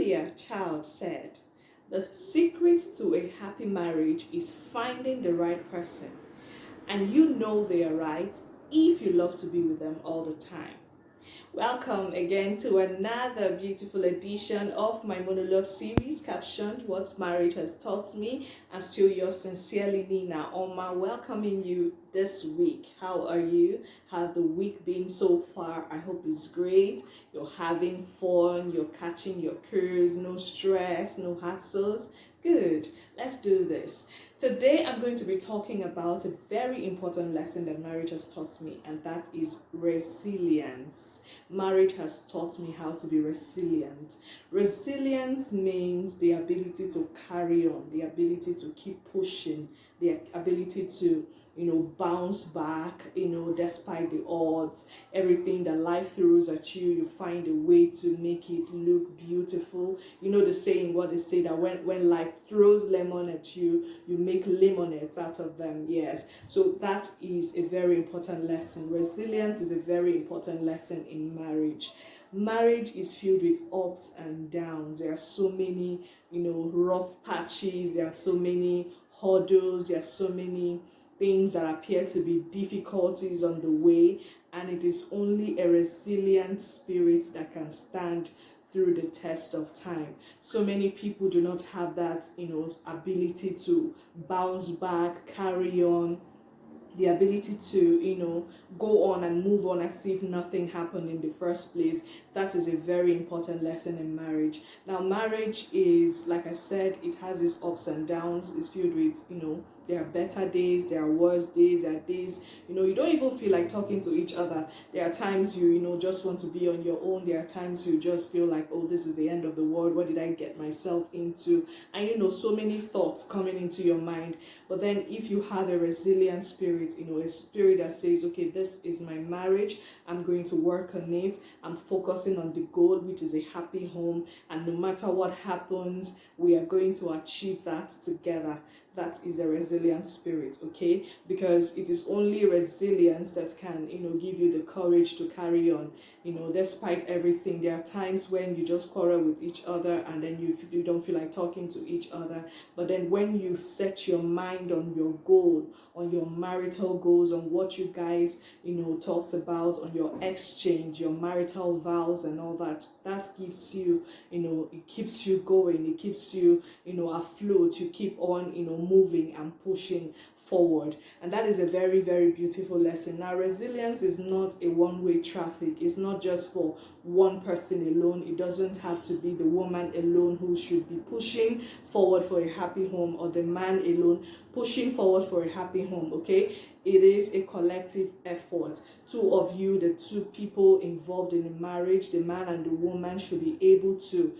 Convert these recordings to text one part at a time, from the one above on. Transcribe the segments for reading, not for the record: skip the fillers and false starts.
Julia Child said, "The secret to a happy marriage is finding the right person, and you know they are right if you love to be with them all the time." Welcome again to another beautiful edition of my monologue series captioned "What Marriage Has Taught Me." I'm still yours sincerely, Nina Oma, welcoming you this week. How are you? How's the week been so far? I hope it's great. You're having fun, you're catching your cruise, no stress, no hassles. Good. Let's do this. Today I'm going to be talking about a very important lesson that marriage has taught me, and that is resilience. Marriage has taught me how to be resilient. Resilience means the ability to carry on, the ability to keep pushing, the ability to bounce back, despite the odds, everything that life throws at you, you find a way to make it look beautiful. You know the saying, what they say, that when life throws lemon at you, you make lemonades out of them. Yes. So that is a very important lesson. Resilience is a very important lesson in marriage. Marriage is filled with ups and downs. There are so many, rough patches. There are so many hurdles. There are so many things that appear to be difficulties on the way, and it is only a resilient spirit that can stand through the test of time. So many people do not have that, ability to bounce back, carry on, the ability to go on and move on as if nothing happened in the first place. That is a very important lesson in marriage. Now, marriage is, like I said, it has its ups and downs. It's filled with there are better days, there are worse days, there are days you don't even feel like talking to each other. There are times you just want to be on your own. There are times you just feel like, oh, this is the end of the world, what did I get myself into? And so many thoughts coming into your mind. But then if you have a resilient spirit, a spirit that says, okay, this is my marriage, I'm going to work on it, I'm focusing on the goal, which is a happy home, and no matter what happens, we are going to achieve that together. That is a resilient spirit, okay? Because it is only resilience that can, give you the courage to carry on, despite everything. There are times when you just quarrel with each other, and then you don't feel like talking to each other. But then when you set your mind on your goal, on your marital goals, on what you guys, talked about, on your exchange, your marital vows and all that, that gives you, it keeps you going, it keeps you, afloat. You keep on, moving and pushing forward, and that is a very, very beautiful lesson. Now, resilience is not a one-way traffic. It's not just for one person alone. It doesn't have to be the woman alone who should be pushing forward for a happy home, or the man alone pushing forward for a happy home, okay? It is a collective effort. Two of you, the two people involved in a marriage, the man and the woman, should be able to,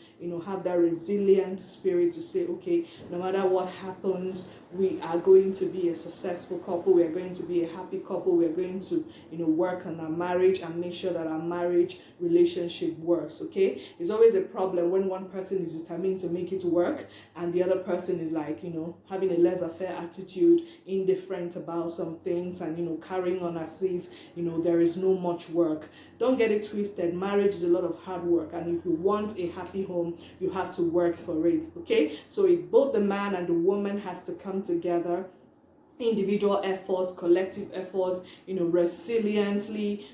have that resilient spirit to say, okay, no matter what happens, we are going to be a successful couple. We are going to be a happy couple. We are going to, work on our marriage and make sure that our marriage relationship works, okay? It's always a problem when one person is determined to make it work and the other person is like, having a laissez-faire attitude, indifferent about some things, and, carrying on as if, there is no much work. Don't get it twisted. Marriage is a lot of hard work, and if you want a happy home, you have to work for it, okay? So if both the man and the woman has to come together, individual efforts, collective efforts, resiliently,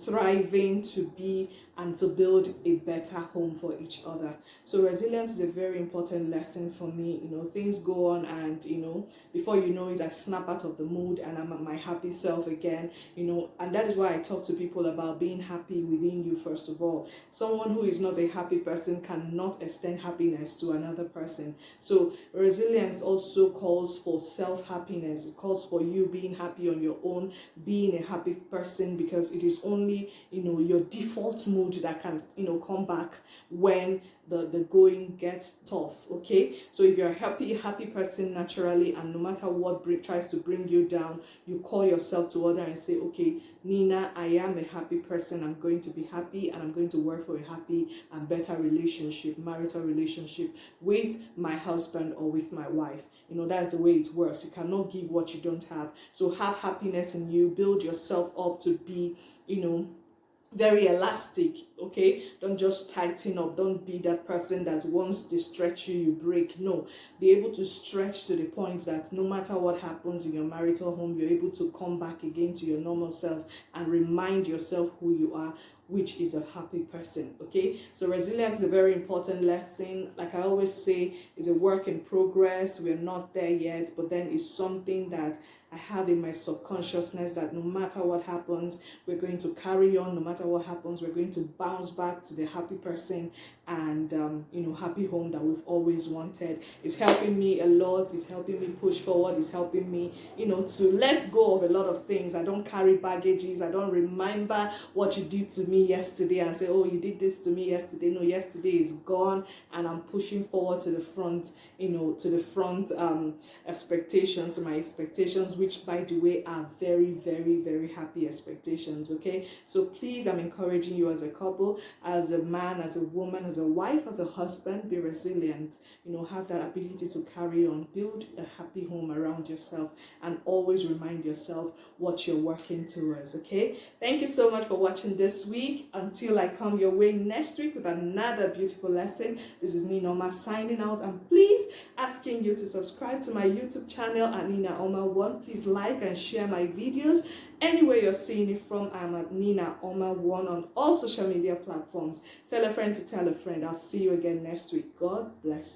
thriving to be and to build a better home for each other. So resilience is a very important lesson for me. Things go on, and before you know it, I snap out of the mood and I'm at my happy self again, and that is why I talk to people about being happy within you. First of all, someone who is not a happy person cannot extend happiness to another person. So resilience also calls for self-happiness. It calls for you being happy on your own, being a happy person, because it is only your default mood that can come back when the going gets tough, okay? So if you're a happy person naturally, and no matter what tries to bring you down, you call yourself to order and say, okay, Nina, I am a happy person. I'm going to be happy, and I'm going to work for a happy and better relationship, marital relationship with my husband or with my wife. That's the way it works. You cannot give what you don't have. So have happiness in you, build yourself up to be, very elastic. Okay, don't just tighten up. Don't be that person that once they stretch you, you break. No, be able to stretch to the point that no matter what happens in your marital home, you're able to come back again to your normal self and remind yourself who you are, which is a happy person. Okay, so resilience is a very important lesson. Like I always say, it's a work in progress. We're not there yet, but then it's something that I have in my subconsciousness, that no matter what happens, we're going to carry on. No matter what happens, we're going to bounce back to the happy person and happy home that we've always wanted. It's helping me a lot. It's helping me push forward. It's helping me to let go of a lot of things. I don't carry baggages. I don't remember what you did to me yesterday and say, oh, you did this to me yesterday. No, yesterday is gone, and I'm pushing forward to the front, to the front expectations, to my expectations, which by the way are very, very, very happy expectations. Okay, so please, I'm encouraging you as a couple, as a man, as a woman, as a wife, as a husband, be resilient. Have that ability to carry on, build a happy home around yourself, and always remind yourself what you're working towards. Okay, thank you so much for watching this week. Until I come your way next week with another beautiful lesson, this is Nina Oma signing out, and please asking you to subscribe to my YouTube channel at Nina Oma 1. Please like and share my videos anywhere you're seeing it from. I'm at Nina Oma 1 on all social media platforms. Tell a friend to tell a friend. I'll see you again next week. God bless.